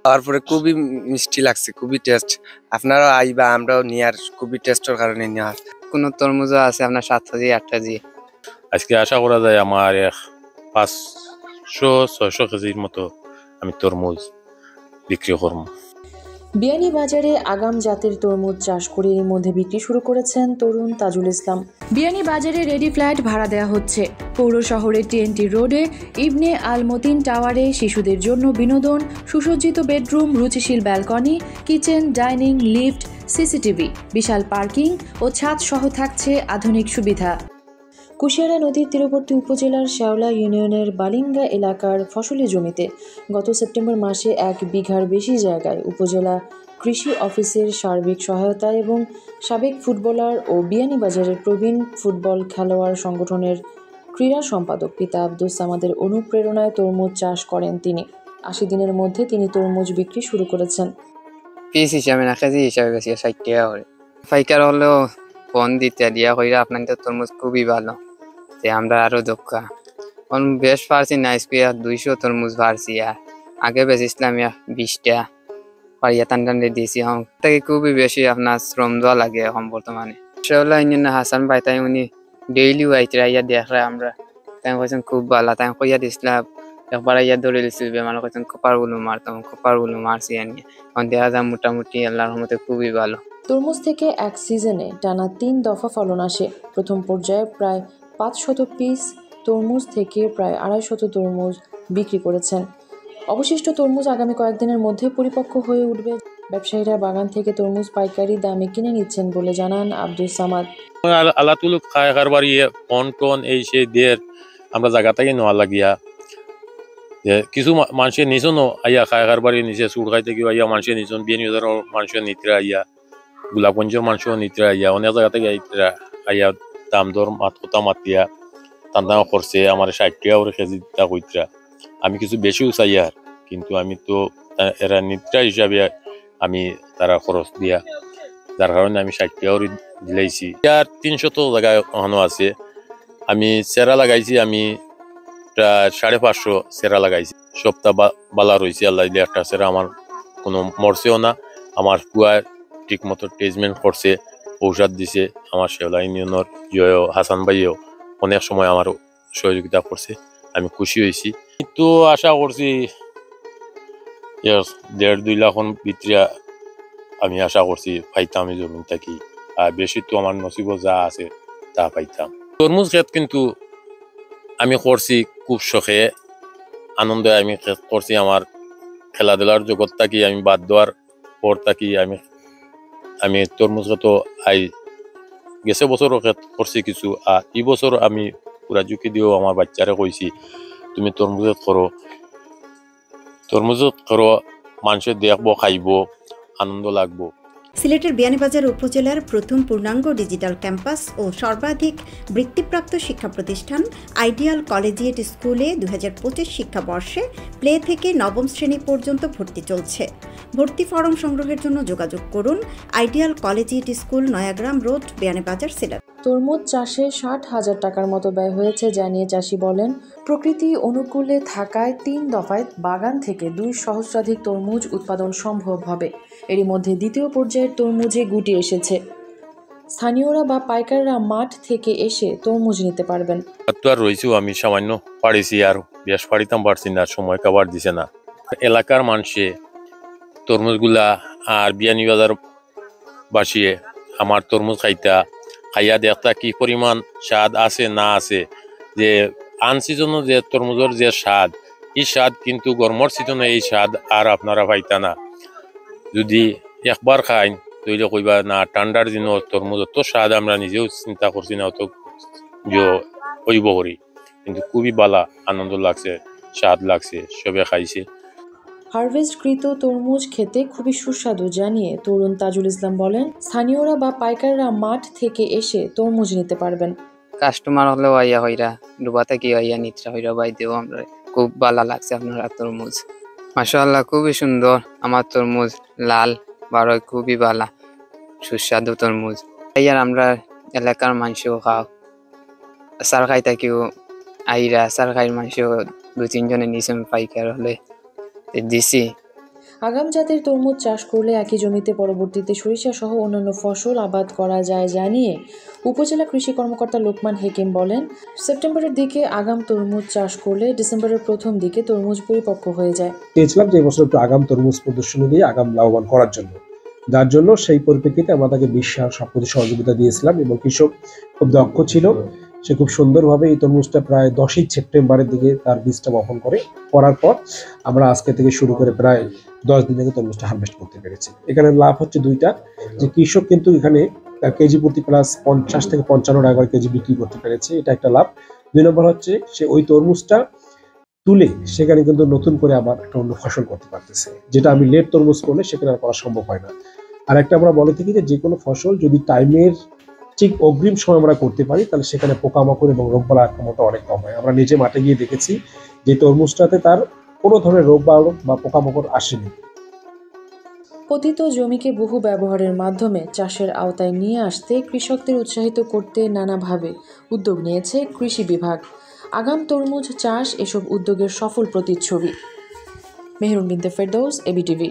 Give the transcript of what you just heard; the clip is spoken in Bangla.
খাওয়ার পরে খুবই মিষ্টি লাগছে, খুবই টেস্ট। আপনারা আইবা, আমরাও নিয়ার খুবই টেস্টের কারণে নেওয়ার। কোন তরমুজও আছে আপনার 7 কেজি 8 কেজি। আজকে আশা করা যায় আমার 500-600 কেজির মতো আমি তরমুজ বিক্রি করবো। বিয়ানীবাজারে আগাম জাতের তরমুজ চাষ করে এর মধ্যে বিক্রি শুরু করেছেন তরুণ তাজুল ইসলাম। বিয়ানীবাজারে রেডি ফ্ল্যাট ভাড়া দেওয়া হচ্ছে। পৌর শহরের টিএনটি রোডে ইবনে আল মতিন টাওয়ারে শিশুদের জন্য বিনোদন, সুসজ্জিত বেডরুম, রুচিশীল balcony, kitchen, dining, lift, CCTV, বিশাল পার্কিং ও ছাদ সহ থাকছে আধুনিক সুবিধা। কুশিয়ারা নদীর তীরবর্তী উপজেলার শেওলা ইউনিয়নের বালিঙ্গা এলাকার ফসলি জমিতে গত সেপ্টেম্বর মাসে 1 বিঘার বেশি জায়গায় উপজেলা কৃষি অফিসের সার্বিক সহায়তা এবং সাবেক ফুটবলার ও বিয়ানীবাজারের প্রবীণ ফুটবল খেলোয়াড় সংগঠনের ক্রীড়া সম্পাদক পিতা আব্দুস সামাদের অনুপ্রেরণায় তরমুজ চাষ করেন তিনি। 80 দিনের মধ্যে তিনি তরমুজ বিক্রি শুরু করেছেন। পিস হিসাবে না, কেজি হিসাবে বেশি 60 টাকা করে। পাইকার হলেও ফোন দিতে দিয়া কইরা আপনার তো তরমুজ খুবই ভালো, যে আমরা আরো দক্কা বেশ পারছি না। 200 তরমুজ পারছি। আগে বেশিছিলাম 20 টাকা পাইয়া টান দিয়েছি। থেকে খুবই বেশি আপনার শ্রম দেওয়া লাগে এখন বর্তমানে। সেগুলো হাসান ভাই তাই উনি ডেইলি আইতে ইয়া দেখরা আমরা তাই কইছেন খুব ভালো। তাই কইয়া দিছিলাম একবার ইয়া ধরে দিছিল বেমার, কইছেন কপারগুলো মারতাম, কপারগুলো মারছি এনে এখন দেখা যায় মোটামুটি আল্লাহর রহমতে খুবই ভালো। তরমুজ থেকে এক সিজনে টানা 3 দফা ফলন আসে। প্রথম পর্যায়ে প্রায় 500 পিস তরমুজ থেকে প্রায় 250 তরমুজ বিক্রি করেছেন। অবশিষ্ট তরমুজ আগামী কয়েকদিনের মধ্যে পরিপক্ক হয়ে উঠবে। ব্যবসায়ীরা বাগান থেকে তরমুজ পাইকারি দামে কিনে নিচ্ছেন বলে জানান আব্দুস সামাদ। আল্লাহ তুলুক খায়কার বাড়ি ফোন টোন এই সেই দিয়ে আমরা জায়গা থেকে নেওয়া লাগিয়া যে কিছু মানুষের নিচনও আইয়া খায়কার বাড়ি নিচে চুট খাইতে গিয়ে আইয়া মানুষের নিচন বিয়ানীবাজারের মানুষের নিতরা আইয়া গোলাপগঞ্জের মানুষের নিতরা আইয়া অনেক জায়গা থেকে আইয়া দাম দর কথা মাতিয়া টান দাম করছে আমার 60 টাকা করে কেজি তা কইতরা। আমি কিছু বেশিও চাই আর, কিন্তু আমি তো এরা নিত্রা হিসাবে আমি তারা খরচ দিয়া, যার কারণে আমি 60 টাকা করে দিলাইছি। আর 300 জায়গায় ওখানো আছে। আমি সেরা লাগাইছি, আমি প্রায় 550 সেরা লাগাইছি। সপ্তাহ বালা রয়েছে আল্লাহ দিলে। একটা সেরা আমার কোনো মরছেও না। আমার কুয়ার ঠিক মতো ট্রিটমেন্ট করছে, ঔষধ দিছে। আমার শেওলা ইউনিয়নের জয় হাসান ভাইও অনেক সময় আমার সহযোগিতা করছে, আমি খুশি হয়েছি। তো আশা করছি 1.5-2 লাখ ভিতরে আমি আশা করছি পাইতাম এই জমিন থাকি। আর বেশি তো আমার নসিব যা আছে তা পাইতাম। তরমুজ ক্ষেত কিন্তু আমি করছি খুব শখে, আনন্দে আমি করছি। আমার খেলাধুলার জগৎ থাকি আমি বাদ দেওয়ার পর থাকি আমি তরমুজ ক্ষেত গেছে বছরও ক্ষেত করছি কিছু। আর এই বছর আমি পুরা ঝুঁকি দিয়েও আমার বাচ্চারে কইছি তুমি তরমুজ করো, মানুষের দেখবো, খাইবো, আনন্দ লাগবো। সিলেটের বিয়ানীবাজার উপজেলার প্রথম পূর্ণাঙ্গ ডিজিটাল ক্যাম্পাস ও সর্বাধিক বৃত্তিপ্রাপ্ত শিক্ষা প্রতিষ্ঠান আইডিয়াল কলেজিয়েট স্কুলে 2025 শিক্ষাবর্ষে প্লে থেকে নবম শ্রেণী পর্যন্ত ভর্তি চলছে। ভর্তি ফরম সংগ্রহের জন্য যোগাযোগ করুন ideal collegiate school, Nayagram road, Beanibazar, Sylhet. তরমুজ চাষে 60,000 টাকার মতো ব্যয় হয়েছে জানিয়ে চাষি বলেন, প্রকৃতি অনুকূলে থাকায় 3 দফায় বাগান থেকে 2 সহস্রাধিক তরমুজ উৎপাদন সম্ভব হবে। এরই মধ্যে দ্বিতীয় পর্যায়ের তরমুজে গুটি এসেছে। স্থানীয়রা বা পাইকাররা মাঠ থেকে এসে তরমুজ নিতে পারবেন। আর রয়েছেও আমি সামান্য পারিছি, আর বেশ পারিতাম পারছি না, সময় কাবার দিছে না। এলাকার মানুষে তরমুজগুলা আর বিয়ানীবাজার বাসিয়ে আমার তরমুজ খাইয়া দেখতা কি পরিমাণ স্বাদ আছে না আছে। যে আন সিজনে যে তরমুজের যে স্বাদ, এই স্বাদ কিন্তু গরমের সিজনে এই স্বাদ আর আপনারা পাইতা না। যদি একবার খাই তৈলে কইবা না ঠান্ডার দিনও তরমুজ তো স্বাদ আমরা নিজেও চিন্তা করছি না অত হইব করি, কিন্তু খুবই ভালো, আনন্দ লাগছে, স্বাদ লাগছে, সবে খাইছে। হারভেস্টকৃত তরমুজ খেতে খুবই সুস্বাদু জানিয়ে তরুণ তাজুল ইসলাম বলেন, স্থানীয়রা বা পাইকাররা মাঠ থেকে এসে তরমুজ নিতে পারবেন। কাস্টমার হলেও আইয়া হইরা ডুবা থেকে আইয়া নিত্রা হইরা বাই দেও আমরা। খুব ভালো লাগছে আপনারা তরমুজ, মাশাআল্লাহ খুবই সুন্দর। আমার তরমুজ লাল বারোয় খুবই ভালো, সুস্বাদু তরমুজ। আইয়ার আমরা এলাকার মানুষও খাও, সার খাই থাকিও আইরা সার খাই মানুষও 2-3 জনে নিয়েছেন পাইকার হলে দিছি। আগাম জাতের তরমুজ চাষ করলে একই জমিতে পরবর্তীতে সরিষা সহ অন্যান্য ফসল আবাদ করা যায় জানিয়ে উপজেলা কৃষি কর্মকর্তা লোকমান হেকিম বলেন, সেপ্টেম্বরের দিকে আগাম তরমুজ চাষ করলে ডিসেম্বরের প্রথম দিকে তরমুজ পরিপক্ক হয়ে যায়। চেয়েছিলাম যে এবছর একটু আগাম তরমুজ প্রদর্শনী দিয়ে আগাম লাভবান করার জন্য, যার জন্য সেই পরিপ্রেক্ষিতে আমরা তাকে বিশ্বাস সব কিছু সহযোগিতা দিয়েছিলাম এবং কৃষক খুব দক্ষ ছিল। সে খুব সুন্দরভাবে এই তরমুজটা প্রায় 10ই সেপ্টেম্বরের দিকে তার বীজটা বপন করার পর আমরা আজকে থেকে শুরু করে প্রায় 10 দিন থেকে তরমুজটা হারভেস্ট করতে পেরেছি। এখানে লাভ হচ্ছে দুইটা, যে কৃষক কিন্তু এখানে কেজি প্রতি প্লাস 50 থেকে 55 টাকা করে কেজি বিক্রি করতে পেরেছে, এটা একটা লাভ। 2 নম্বর হচ্ছে সে ওই তরমুজটা তুলে সেখানে কিন্তু নতুন করে আবার একটা অন্য ফসল করতে পারতেছে, যেটা আমি লেট তরমুজ করলে সেখানে আর করা সম্ভব হয় না। আর একটা আমরা বলে থাকি যে কোনো ফসল যদি টাইমের ঠিক অগ্রিম সময় আমরা করতে পারি তাহলে সেখানে পোকামাকড় এবং রোগবালাই আক্রমণটা অনেক কম হয়। আমরা নিজে মাঠে গিয়ে দেখেছি যে তরমুজটাতে তার কোনো ধরনের রোগ বা পোকামাকড় আসেনি। পতিত জমিকে বহু ব্যবহারের মাধ্যমে চাষের আওতায় নিয়ে আসতে কৃষকদের উৎসাহিত করতে নানাভাবে উদ্যোগ নিয়েছে কৃষি বিভাগ। আগাম তরমুজ চাষ এসব উদ্যোগের সফল প্রতিচ্ছবি। মেহেরুন বিনতে ফেরদৌস, এবিটিভি।